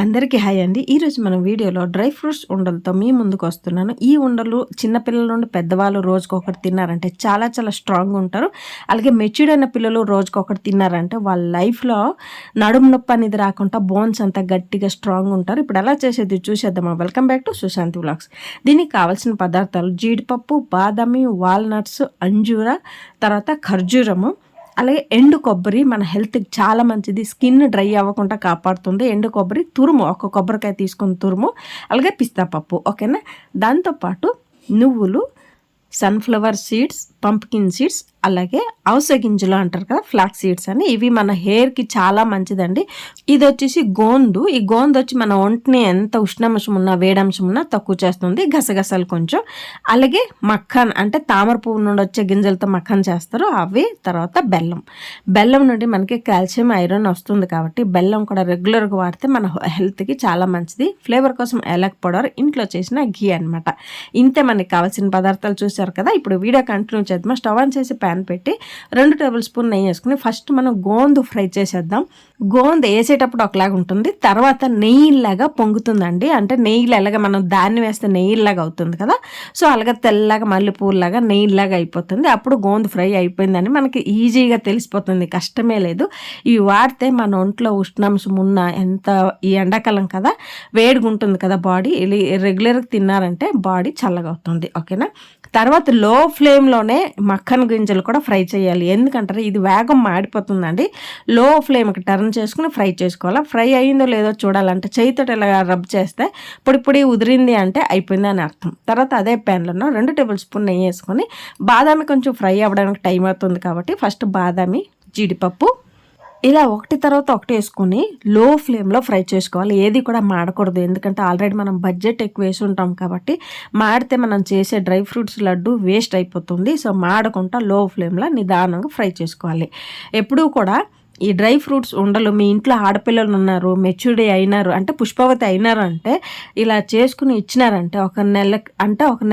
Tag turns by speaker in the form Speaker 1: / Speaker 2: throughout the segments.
Speaker 1: అందరికీ హాయ్ అండి. ఈరోజు మనం వీడియోలో డ్రై ఫ్రూట్స్ ఉండలతో మీ ముందుకు వస్తున్నాను. ఈ ఉండలు చిన్నపిల్లల నుండి పెద్దవాళ్ళు రోజుకొకటి తిన్నారంటే చాలా చాలా స్ట్రాంగ్గా ఉంటారు. అలాగే మెచ్యూర్డ్ అయిన పిల్లలు రోజుకొకటి తిన్నారంటే వాళ్ళ లైఫ్లో నడుము నొప్పి అనేది రాకుండా బోన్స్ అంతా గట్టిగా స్ట్రాంగ్ ఉంటారు. ఇప్పుడు ఎలా చేసేది చూసేద్దామా. Welcome back to Sushanti vlogs. దీనికి కావాల్సిన పదార్థాలు జీడిపప్పు, బాదామి, వాల్నట్స్, అంజూర, తర్వాత ఖర్జూరము, అలాగే ఎండు కొబ్బరి మన హెల్త్కి చాలా మంచిది, స్కిన్ డ్రై అవ్వకుండా కాపాడుతుంది. ఎండు కొబ్బరి తురుము, ఒక కొబ్బరికాయ తీసుకుని తురుము, అలాగే పిస్తా పప్పు, ఓకేనా. దాంతోపాటు నువ్వులు, సన్ఫ్లవర్ సీడ్స్, పంప్కిన్ సీడ్స్, అలాగే అవిసె గింజలు అంటారు కదా, ఫ్లాక్ సీడ్స్ అని. ఇవి మన హెయిర్కి చాలా మంచిదండి. ఇది వచ్చేసి గోందు. ఈ గోందు వచ్చి మన ఒంటిని ఎంత ఉష్ణాంశం ఉన్నా వేడాంశం ఉన్నా తక్కువ చేస్తుంది. గసగసాలు కొంచెం, అలాగే మక్కన్ అంటే తామర పువ్వు నుండి వచ్చే గింజలతో మక్కన్ చేస్తారు అవి. తర్వాత బెల్లం నుండి మనకి కాల్షియం, ఐరన్ వస్తుంది కాబట్టి బెల్లం కూడా రెగ్యులర్గా వాడితే మన హెల్త్కి చాలా మంచిది. ఫ్లేవర్ కోసం ఏలక్ పౌడర్, ఇంట్లో చేసిన ఘీ అనమాట. ఇంతే మనకి కావాల్సిన పదార్థాలు చూసారు కదా. ఇప్పుడు వీడియో కంటిన్యూ చేద్దాం. స్టవ్ ఆన్ చేసి ప్యాన్ పెట్టి 2 టేబుల్ స్పూన్ నెయ్యి వేసుకుని ఫస్ట్ మనం గోందు ఫ్రై చేసేద్దాం. గోందు వేసేటప్పుడు ఒకలాగా ఉంటుంది, తర్వాత నెయ్యిలాగా పొంగుతుందండి. అంటే నెయ్యిలు ఎలాగా మనం దాన్ని వేస్తే నెయ్యిలాగా అవుతుంది కదా, సో అలాగే తెల్లగా మల్లెపూలాగా నెయ్యిలాగా అయిపోతుంది. అప్పుడు గోందు ఫ్రై అయిపోయిందని మనకి ఈజీగా తెలిసిపోతుంది, కష్టమే లేదు. ఇవి వాడితే మన ఒంట్లో ఉష్ణాంశం ఉన్న ఎంత, ఈ ఎండాకాలం కదా వేడిగా ఉంటుంది కదా బాడీ, రెగ్యులర్గా తిన్నారంటే బాడీ చల్లగా అవుతుంది, ఓకేనా. తర్వాత లో ఫ్లేమ్లోనే మక్కన్ గింజలు కూడా ఫ్రై చేయాలి. ఎందుకంటారు ఇది వేగం మాడిపోతుందండి. లో ఫ్లేమ్కి టర్న్ చేసుకుని ఫ్రై చేసుకోవాలి. ఫ్రై అయిందో లేదో చూడాలంటే చేతితో ఇలా రబ్ చేస్తే పొడి ఉదిరింది అంటే అయిపోయింది అని అర్థం. తర్వాత అదే ప్యాన్లో 2 టేబుల్ స్పూన్ నెయ్యి వేసుకొని, బాదామి కొంచెం ఫ్రై అవ్వడానికి టైం అవుతుంది కాబట్టి ఫస్ట్ బాదామి, జీడిపప్పు ఇలా ఒకటి తర్వాత ఒకటి వేసుకొని లో ఫ్లేమ్లో ఫ్రై చేసుకోవాలి. ఏది కూడా మాడకూడదు, ఎందుకంటే ఆల్రెడీ మనం బడ్జెట్ ఎక్కువ వేసి ఉంటాం కాబట్టి మాడితే మనం చేసే డ్రై ఫ్రూట్స్ లడ్డు వేస్ట్ అయిపోతుంది. సో మాడకుండా లో ఫ్లేమ్లో నిదానంగా ఫ్రై చేసుకోవాలి. ఎప్పుడూ కూడా ఈ డ్రై ఫ్రూట్స్ ఉండలు మీ ఇంట్లో ఆడపిల్లలు ఉన్నారు, మెచ్యూరిటీ అయినారు అంటే, పుష్పవతి అయినారు అంటే ఇలా చేసుకుని ఇచ్చినారంటే ఒక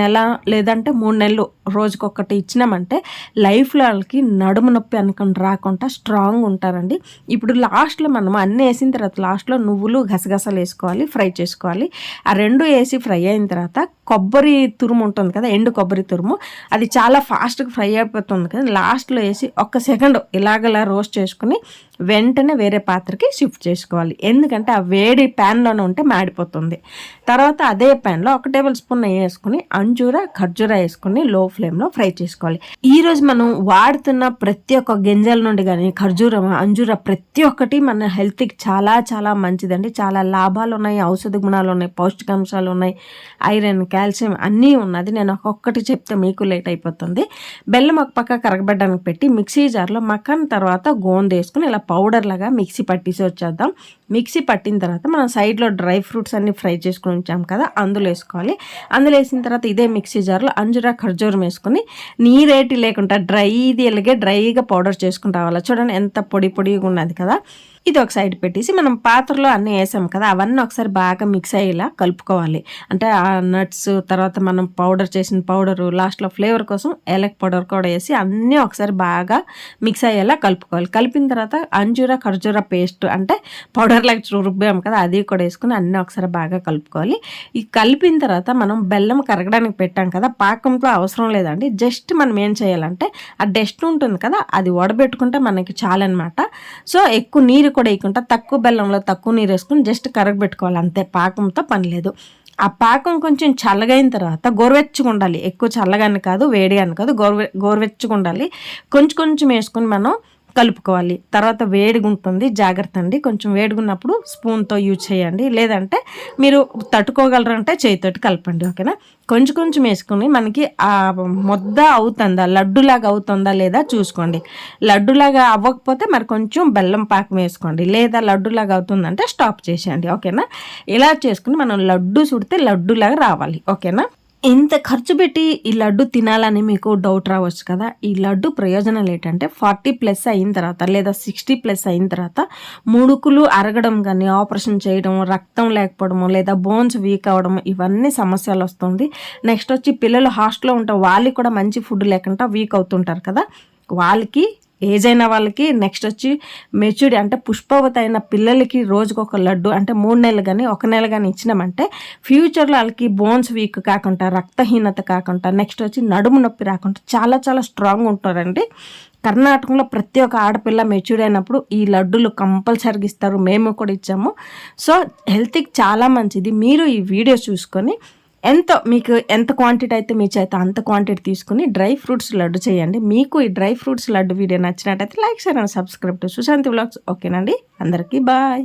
Speaker 1: నెల లేదంటే 3 నెలలు రోజుకొకటి ఇచ్చినామంటే లైఫ్లో వాళ్ళకి నడుము నొప్పి అనుకుని రాకుండా స్ట్రాంగ్ ఉంటారండి. ఇప్పుడు లాస్ట్లో మనం అన్నీ వేసిన తర్వాత లాస్ట్లో నువ్వులు, గసగసాలు వేసుకోవాలి, ఫ్రై చేసుకోవాలి. ఆ 2 వేసి ఫ్రై అయిన తర్వాత కొబ్బరి తురుము ఉంటుంది కదా, ఎండు కొబ్బరి తురుము, అది చాలా ఫాస్ట్గా ఫ్రై అయిపోతుంది కదా, లాస్ట్లో వేసి 1 సెకండ్ ఇలాగలా రోస్ట్ చేసుకుని వెంటనే వేరే పాత్రకి షిఫ్ట్ చేసుకోవాలి. ఎందుకంటే ఆ వేడి ప్యాన్లోనే ఉంటే మాడిపోతుంది. తర్వాత అదే ప్యాన్లో 1 టేబుల్ స్పూన్ నెయ్యి వేసుకుని అంజూర, ఖర్జూర వేసుకుని లో ఫ్లేమ్లో ఫ్రై చేసుకోవాలి. ఈరోజు మనం వాడుతున్న ప్రతి ఒక్క గింజల నుండి కానీ ఖర్జూరం, అంజూర ప్రతి ఒక్కటి మన హెల్త్కి చాలా చాలా మంచిదండి. చాలా లాభాలు ఉన్నాయి, ఔషధ గుణాలు ఉన్నాయి, పౌష్టికాంశాలు ఉన్నాయి, ఐరన్, కాల్షియం అన్నీ ఉన్నది. నేను ఒక్కొక్కటి చెప్తే మీకు లేట్ అయిపోతుంది. బెల్లం ఒక పక్క కరగబెట్టడానికి పెట్టి మిక్సీ జార్లో మక్కన్ తర్వాత గోందు వేసుకుని ఇలా పౌడర్ లాగా మిక్సీ పట్టేసి వచ్చేద్దాం. మిక్సీ పట్టిన తర్వాత మనం సైడ్లో డ్రై ఫ్రూట్స్ అన్ని ఫ్రై చేసుకుని ఉంచాం కదా, అందులో వేసుకోవాలి. అందులో వేసిన తర్వాత ఇదే మిక్సీ జార్లో అంజూర, ఖర్జూరం వేసుకుని నీరేటి లేకుండా డ్రైగా పౌడర్ చేసుకుని రావాలి. చూడండి ఎంత పొడిగా ఉన్నది కదా. ఇది ఒక సైడ్ పెట్టేసి మనం పాత్రలో అన్నీ వేసాం కదా, అవన్నీ ఒకసారి బాగా మిక్స్ అయ్యేలా కలుపుకోవాలి. అంటే ఆ నట్స్, తర్వాత మనం పౌడర్ చేసిన పౌడరు, లాస్ట్లో ఫ్లేవర్ కోసం ఏలక్ పౌడర్ కూడా వేసి అన్నీ ఒకసారి బాగా మిక్స్ అయ్యేలా కలుపుకోవాలి. కలిపిన తర్వాత అంజూర, ఖర్జూర పేస్ట్ అంటే పౌడర్ లాగా రుబ్బాం కదా, అది కూడా వేసుకుని అన్నీ ఒకసారి బాగా కలుపుకోవాలి. ఈ కలిపిన తర్వాత మనం బెల్లం కరగడానికి పెట్టాం కదా, పాకంతో అవసరం లేదండి. జస్ట్ మనం ఏం చేయాలంటే ఆ డస్ట్ ఉంటుంది కదా, అది వడబెట్టుకుంటే మనకి చాలన్నమాట. సో ఎక్కువ నీరు కూడా వేయకుండా తక్కువ బెల్లంలో తక్కువ నీరు వేసుకుని జస్ట్ కరగబెట్టుకోవాలి అంతే, పాకంతో పని లేదు. ఆ పాకం కొంచెం చల్లగైన తర్వాత గోరువెచ్చగా ఉండాలి, ఎక్కువ చల్లగాని కాదు వేడిగాని కాదు, గోరువెచ్చగా ఉండాలి. కొంచెం వేసుకుని మనం కలుపుకోవాలి. తర్వాత వేడిగా ఉంటుంది, జాగ్రత్త అండి. కొంచెం వేడిగా ఉన్నప్పుడు స్పూన్తో యూజ్ చేయండి, లేదంటే మీరు తట్టుకోగలరంటే చేతితోటి కలపండి, ఓకేనా. కొంచెం వేసుకుని మనకి ఆ ముద్ద అవుతుందా, లడ్డులాగా అవుతుందా లేదా చూసుకోండి. లడ్డులాగా అవ్వకపోతే మరి కొంచెం బెల్లం పాకం వేసుకోండి, లేదా లడ్డులాగా అవుతుందంటే స్టాప్ చేసేయండి, ఓకేనా. ఇలా చేసుకుని మనం లడ్డు చుడితే లడ్డులాగా రావాలి, ఓకేనా. ఇంత ఖర్చు పెట్టి ఈ లడ్డు తినాలని మీకు డౌట్ రావచ్చు కదా. ఈ లడ్డు ప్రయోజనాలు ఏంటంటే 40+ అయిన తర్వాత లేదా 60+ అయిన తర్వాత ముడుకులు అరగడం కానీ, ఆపరేషన్ చేయడం, రక్తం లేకపోవడము, లేదా బోన్స్ వీక్ అవ్వడం, ఇవన్నీ సమస్యలు వస్తుంది. నెక్స్ట్ వచ్చి పిల్లలు హాస్టల్లో ఉంటారు, వాళ్ళకి కూడా మంచి ఫుడ్ లేకుండా వీక్ అవుతుంటారు కదా, వాళ్ళకి ఏజ్ అయిన వాళ్ళకి, నెక్స్ట్ వచ్చి మెచ్యూర్డ్ అంటే పుష్పవతి అయిన పిల్లలకి రోజుకొక లడ్డు అంటే 3 నెలలు కానీ 1 నెల కానీ ఇచ్చినామంటే ఫ్యూచర్లో వాళ్ళకి బోన్స్ వీక్ కాకుండా, రక్తహీనత కాకుండా, నెక్స్ట్ వచ్చి నడుము నొప్పి రాకుండా చాలా చాలా స్ట్రాంగ్ ఉంటారండి. కర్ణాటకలో ప్రతి ఒక్క ఆడపిల్ల మెచ్యూర్డ్ అయినప్పుడు ఈ లడ్డులు కంపల్సరీగా ఇస్తారు. మేము కూడా ఇచ్చాము. సో హెల్త్కి చాలా మంచిది. మీరు ఈ వీడియో చూసుకొని మీకు ఎంత క్వాంటిటీ అయితే మీ చేత అంత క్వాంటిటీ తీసుకుని డ్రై ఫ్రూట్స్ లడ్డు చేయండి. మీకు ఈ డ్రై ఫ్రూట్స్ లడ్డు వీడియో నచ్చినట్టయితే like, share and subscribe to Sushanti vlogs. ఓకేనండి, అందరికీ బాయ్.